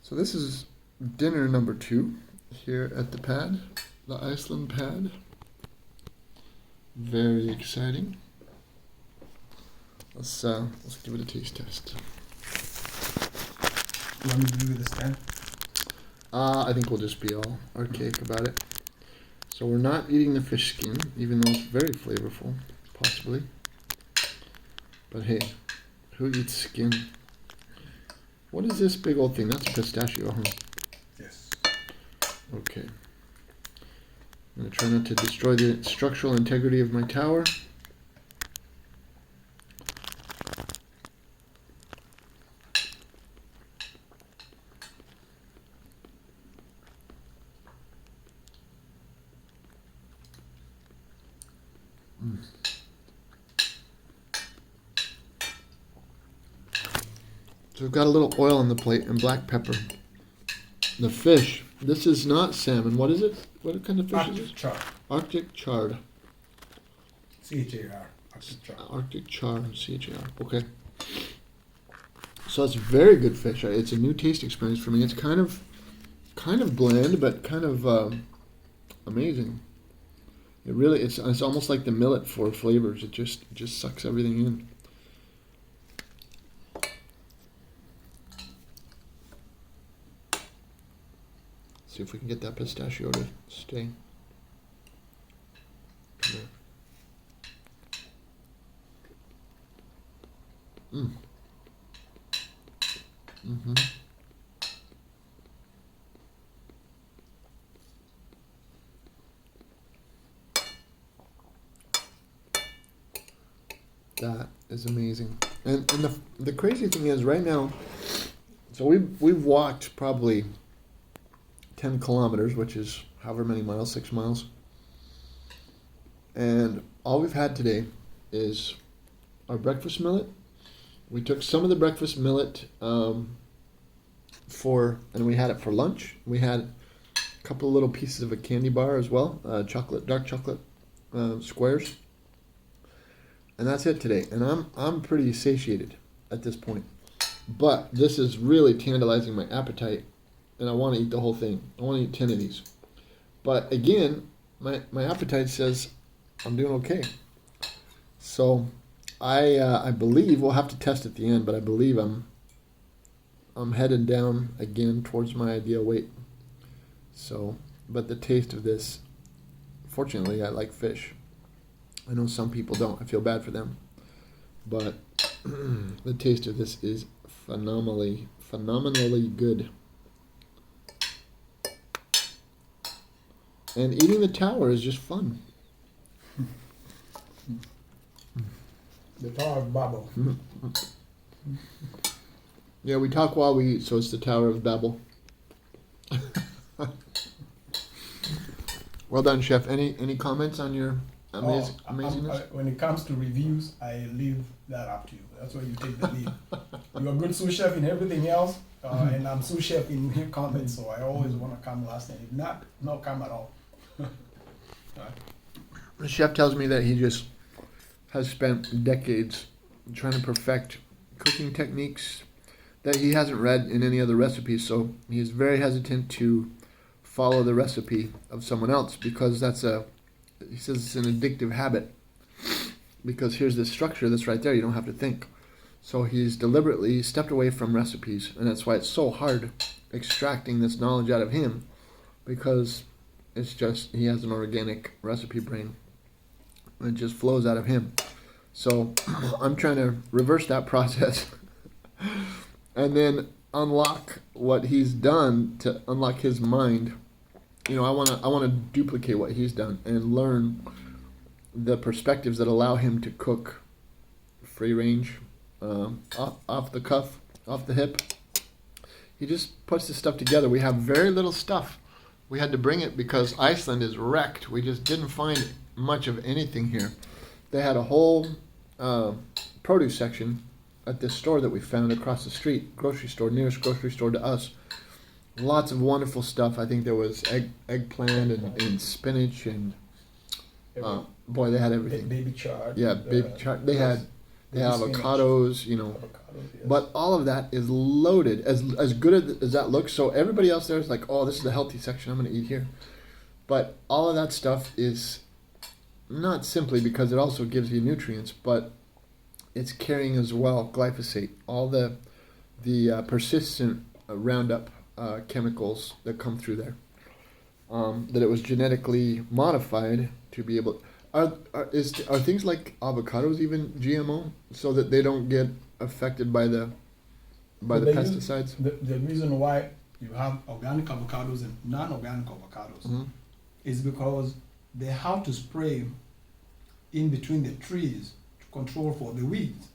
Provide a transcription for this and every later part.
So this is dinner number 2 here at the pad, the Iceland pad. Very exciting. Let's give it a taste test. You want me to do this then? I think we'll just be all archaic about it. So we're not eating the fish skin, even though it's very flavorful, possibly. But hey, who eats skin? What is this big old thing? That's pistachio, huh? Yes. Okay. I'm going to try not to destroy the structural integrity of my tower. So we've got a little oil on the plate and black pepper. The fish. This is not salmon. What is it? What kind of fish is Arctic it? char. Arctic chard. C-H-A-R. Arctic char. Arctic chard. C-H-A-R. Okay. So it's very good fish. It's a new taste experience for me. It's kind of bland, but kind of amazing. It really, it's almost like the millet for flavors. It just sucks everything in. See if we can get that pistachio to stay. Mm-hmm. That is amazing. And the crazy thing is right now, so we've walked probably 10 kilometers, which is however many miles, 6 miles. And all we've had today is our breakfast millet. We took some of the breakfast millet and we had it for lunch. We had a couple of little pieces of a candy bar as well, dark chocolate squares. And that's it today. And I'm pretty satiated at this point. But this is really tantalizing my appetite. And I want to eat the whole thing. I want to eat 10 of these. But again, my appetite says I'm doing okay. So I believe, we'll have to test at the end, but I believe I'm headed down again towards my ideal weight. So, but the taste of this, fortunately, I like fish. I know some people don't. I feel bad for them. But the taste of this is phenomenally good. And eating the tower is just fun. The Tower of Babel. Yeah, we talk while we eat, so it's the Tower of Babel. Well done, Chef. Any comments on your amazingness? When it comes to reviews, I leave that up to you. That's where you take the lead. You're a good sous chef in everything else, and I'm sous chef in comments, so I always want to come last, and if not, no come at all. The chef tells me that he just has spent decades trying to perfect cooking techniques that he hasn't read in any other recipes, so he's very hesitant to follow the recipe of someone else because he says it's an addictive habit, because here's this structure that's right there, you don't have to think. So he's deliberately stepped away from recipes, and that's why it's so hard extracting this knowledge out of him, because it's just, he has an organic recipe brain. It just flows out of him. So I'm trying to reverse that process and then unlock what he's done to unlock his mind. You know, I want to duplicate what he's done and learn the perspectives that allow him to cook free range, off the cuff, off the hip. He just puts this stuff together. We have very little stuff. We had to bring it because Iceland is wrecked. We just didn't find much of anything here. They had a whole produce section at this store that we found across the street, grocery store, nearest grocery store to us. Lots of wonderful stuff. I think there was eggplant and spinach and boy, they had everything. Baby chard. Yeah, baby chard. They had They have Spinach. avocados, Avocado, yes. but all of that is loaded. As good as that looks, so everybody else there is like, oh, this is the healthy section. I'm going to eat here. But all of that stuff is not simply because it also gives you nutrients, but it's carrying as well glyphosate, all the persistent Roundup chemicals that come through there. That it was genetically modified to be able. Are things like avocados even GMO so that they don't get affected by the They use- pesticides? The reason why you have organic avocados and non-organic avocados Mhm. is because they have to spray in between the trees to control for the weeds.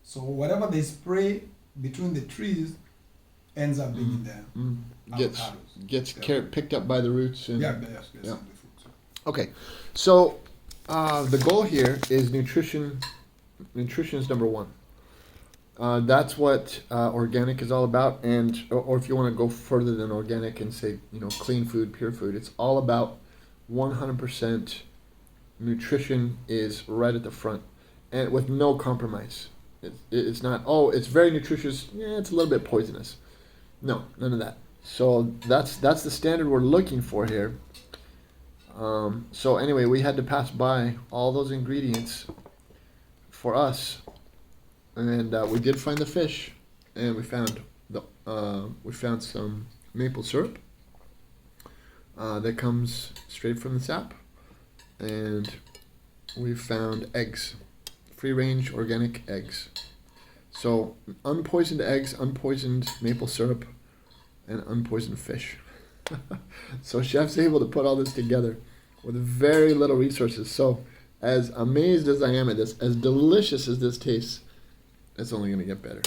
So whatever they spray between the trees ends up being in the Mm. Gets avocados. gets picked up by the roots and Yes, yes, Yeah. in the fruits. Okay, so the goal here is nutrition. Nutrition is number one. That's what organic is all about, and or if you want to go further than organic and say clean food, pure food, it's all about 100% nutrition is right at the front, and with no compromise. It's not it's very nutritious. Yeah, it's a little bit poisonous. No, none of that. So that's the standard we're looking for here. So anyway, we had to pass by all those ingredients for us, and we did find the fish, and we found some maple syrup that comes straight from the sap, and we found eggs, free range organic eggs. So unpoisoned eggs, unpoisoned maple syrup, and unpoisoned fish. So Chef's able to put all this together with very little resources. So as amazed as I am at this, as delicious as this tastes, it's only going to get better.